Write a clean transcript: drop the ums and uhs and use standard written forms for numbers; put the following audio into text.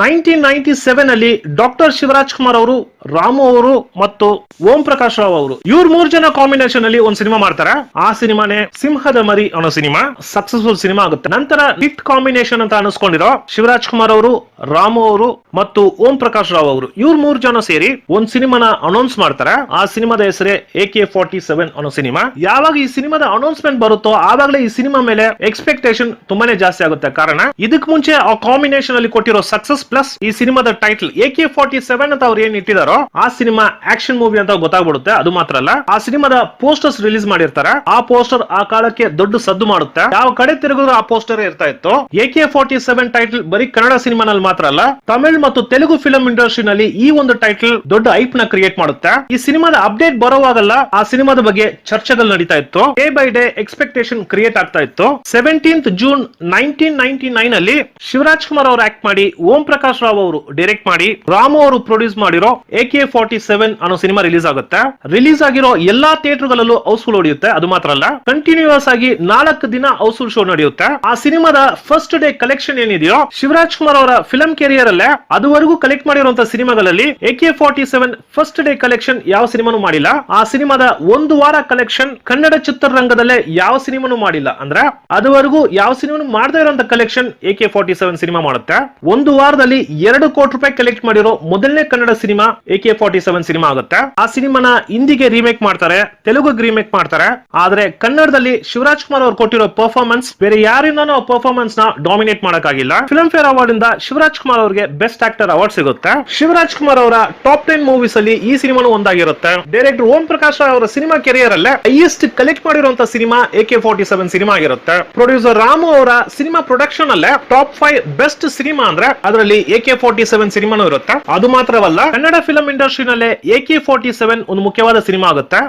1997 ಅಲ್ಲಿ ಡಾಕ್ಟರ್ ಶಿವರಾಜ್ ಕುಮಾರ್ ಅವರು, ರಾಮು ಅವರು ಮತ್ತು ಓಂ ಪ್ರಕಾಶ್ ರಾವ್ ಅವರು ಇವ್ರ 3 ಜನ ಕಾಂಬಿನೇಷನ್ ಅಲ್ಲಿ ಒಂದು ಸಿನಿಮಾ ಮಾಡ್ತಾರೆ. ಆ ಸಿನಿಮಾನೇ ಸಿಂಹದ ಮರಿ ಅನ್ನೋ ಸಿನಿಮಾ. ಸಕ್ಸಸ್ಫುಲ್ ಸಿನಿಮಾ ಆಗುತ್ತೆ. ನಂತರ ಹಿಟ್ ಕಾಂಬಿನೇಷನ್ ಅಂತ ಅನಿಸ್ಕೊಂಡಿರೋ ಶಿವರಾಜ್ ಕುಮಾರ್ ಅವರು, ರಾಮು ಅವರು ಮತ್ತು ಓಂ ಪ್ರಕಾಶ್ ರಾವ್ ಅವರು ಇವ್ರ 3 ಜನ ಸೇರಿ ಒಂದ್ ಸಿನಿಮಾನ ಅನೌನ್ಸ್ ಮಾಡ್ತಾರೆ. ಆ ಸಿನಿಮಾದ ಹೆಸರೇ AK47 ಅನ್ನೋ ಸಿನಿಮಾ. ಯಾವಾಗ ಈ ಸಿನಿಮಾದ ಅನೌನ್ಸ್ಮೆಂಟ್ ಬರುತ್ತೋ ಆವಾಗಲೇ ಈ ಸಿನಿಮಾ ಮೇಲೆ ಎಕ್ಸ್ಪೆಕ್ಟೇಷನ್ ತುಂಬಾನೇ ಜಾಸ್ತಿ ಆಗುತ್ತೆ. ಕಾರಣ ಇದಕ್ ಮುಂಚೆ ಆ ಕಾಂಬಿನೇಷನ್ ಅಲ್ಲಿ ಕೊಟ್ಟಿರೋ ಸಕ್ಸಸ್ ಪ್ಲಸ್ ಈ ಸಿನಿಮಾದ ಟೈಟಲ್ AK47 ಅಂತ ಅವ್ರು ಏನ್ ಇಟ್ಟಿದಾರೋ ಆ ಸಿನಿಮಾ ಆಕ್ಷನ್ ಮೂವಿ ಅಂತ ಗೊತ್ತಾಗ್ಬಿಡುತ್ತೆ. ಅದು ಮಾತ್ರ ಅಲ್ಲ, ಆ ಸಿನಿಮಾದ ಪೋಸ್ಟರ್ಸ್ ರಿಲೀಸ್ ಮಾಡಿರ್ತಾರೆ. ಆ ಪೋಸ್ಟರ್ ಆ ಕಾಲಕ್ಕೆ ದೊಡ್ಡ ಸದ್ದು ಮಾಡುತ್ತೆ. ಯಾವ ಕಡೆ ತಿರುಗಿದ್ರು ಆ ಪೋಸ್ಟರ್ ಇರ್ತಾ ಇತ್ತು. AK47 ಟೈಟಲ್ ಬರೀ ಕನ್ನಡ ಸಿನಿಮಾನಲ್ಲಿ ಮಾತ್ರ ಅಲ್ಲ, ತಮಿಳ್ ಮತ್ತು ತೆಲುಗು ಫಿಲ್ಮ್ ಇಂಡಸ್ಟ್ರಿನಲ್ಲಿ ಈ ಒಂದು ಟೈಟಲ್ ದೊಡ್ಡ ಹೈಪ್ ನ ಕ್ರಿಯೇಟ್ ಮಾಡುತ್ತೆ. ಈ ಸಿನಿಮಾದ ಅಪ್ಡೇಟ್ ಬರುವಾಗಲ್ಲ ಆ ಸಿನಿಮಾದ ಬಗ್ಗೆ ಚರ್ಚೆಗಳು ನಡೀತಾ ಇತ್ತು. Day by day expectation create ಆಗ್ತಾ ಇತ್ತು. 17th June 1999 ಅಲ್ಲಿ ಶಿವರಾಜ್ ಕುಮಾರ್ ಅವರು ಆಕ್ಟ್ ಮಾಡಿ, ಓಂ ಪ್ರಕಾಶ್ ರಾವ್ ಅವರು ಡೈರೆಕ್ಟ್ ಮಾಡಿ, ರಾಮು ಅವರು ಪ್ರೊಡ್ಯೂಸ್ ಮಾಡಿರೋ AK47 ಅನ್ನೋ ಸಿನಿಮಾ ರಿಲೀಸ್ ಆಗುತ್ತೆ. ರಿಲೀಸ್ ಆಗಿರೋ ಎಲ್ಲಾ ಥಿಯೇಟರ್ ಗಳಲ್ಲೂ ಹೌಸ್ಫುಲ್ ಹೊಡೆಯುತ್ತೆ. ಅದು ಮಾತ್ರ ಅಲ್ಲ, ಕಂಟಿನ್ಯೂಸ್ ಆಗಿ 4 ದಿನ ಹೌಸ್ಫುಲ್ ಶೋ ನಡೆಯುತ್ತೆ. ಆ ಸಿನಿಮಾದ ಫಸ್ಟ್ ಡೇ ಕಲೆಕ್ಷನ್ ಏನಿದೆಯೋ ಶಿವರಾಜ್ ಕುಮಾರ್ ಅವರ ಫಿಲಂ ಕೆರಿಯರ್ ಅಲ್ಲೇ ಅದುವರೆಗೂ ಕಲೆಕ್ಟ್ ಮಾಡಿರುವಂತಹ ಸಿನಿಮಾಗಳಲ್ಲಿ AK47 ಫಸ್ಟ್ ಡೇ ಕಲೆಕ್ಷನ್ ಯಾವ ಸಿನಿಮಾನು ಮಾಡಿಲ್ಲ. ಆ ಸಿನಿಮಾದ 1 ವಾರ ಕಲೆಕ್ಷನ್ ಕನ್ನಡ ಚಿತ್ರರಂಗದಲ್ಲೇ ಯಾವ ಸಿನಿಮಾನು ಮಾಡಿಲ್ಲ. ಅಂದ್ರೆ ಅದುವರೆಗೂ ಯಾವ ಸಿನಿಮಾನು ಮಾಡದೇ ಇರುವಂತಹ ಕಲೆಕ್ಷನ್ AK47 ಸಿನಿಮಾ ಮಾಡುತ್ತೆ. 1 ವಾರದಲ್ಲಿ 2 ಕೋಟಿ ರೂಪಾಯಿ ಕಲೆಕ್ಟ್ ಮಾಡಿರೋ ಮೊದಲನೇ ಕನ್ನಡ ಸಿನಿಮಾ AK47 ಸಿನಿಮಾ ಆಗುತ್ತೆ. ಆ ಸಿನಿಮಾನ ಹಿಂದಿಗೆ ರೀಮೇಕ್ ಮಾಡ್ತಾರೆ, ತೆಲುಗುಗೆ ರೀಮೇಕ್ ಮಾಡ್ತಾರೆ. ಆದ್ರೆ ಕನ್ನಡದಲ್ಲಿ ಶಿವರಾಜ್ ಕುಮಾರ್ ಅವರು ಕೊಟ್ಟಿರೋ ಪರ್ಫಾರ್ಮೆನ್ಸ್ ಬೇರೆ ಯಾರಿಂದನೂ ಪರ್ಫಾರ್ಮೆನ್ಸ್ ನ ಡಾಮಿನೇಟ್ ಮಾಡಕ್ಕಾಗಿಲ್ಲ. ಫಿಲ್ಮ್ ಫೇರ್ ಅವಾರ್ಡ್ ಇಂದ ಶಿವರಾಜ್ ಕುಮಾರ್ ಅವರಿಗೆ ಬೆಸ್ಟ್ ಆಕ್ಟರ್ ಅವಾರ್ಡ್ ಸಿಗುತ್ತೆ. ಶಿವರಾಜ್ ಕುಮಾರ್ ಅವರ ಟಾಪ್ 10 ಮೂವೀಸ್ ಅಲ್ಲಿ ಈ ಸಿನಿಮಾನು ಒಂದಾಗಿರುತ್ತೆ. ಡೈರೆಕ್ಟರ್ ಓಂ ಪ್ರಕಾಶ್ ರಾವ್ ಅವರ ಸಿನಿಮಾ ಕೆರಿಯರ್ ಅಲ್ಲೇ ಹೈಯೆಸ್ಟ್ ಕಲೆಕ್ಟ್ ಮಾಡಿರುವಂತಹ ಸಿನಿಮಾ AK47 ಸಿನಿಮಾ ಆಗಿರುತ್ತೆ. ಪ್ರೊಡ್ಯೂಸರ್ ರಾಮು ಅವರ ಸಿನಿಮಾ ಪ್ರೊಡಕ್ಷನ್ ಅಲ್ಲೇ ಟಾಪ್ 5 ಬೆಸ್ಟ್ ಸಿನಿಮಾ ಅಂದ್ರೆ ಅದರಲ್ಲಿ AK47 ಸಿನಿಮಾನು ಇರುತ್ತೆ. ಅದು ಮಾತ್ರವಲ್ಲ, ಕನ್ನಡ ಫಿಲ್ಮ್ ಇಂಡಸ್ಟ್ರಿನಲ್ಲೇ AK47 ಒಂದು ಮುಖ್ಯವಾದ ಸಿನಿಮಾ ಆಗುತ್ತೆ.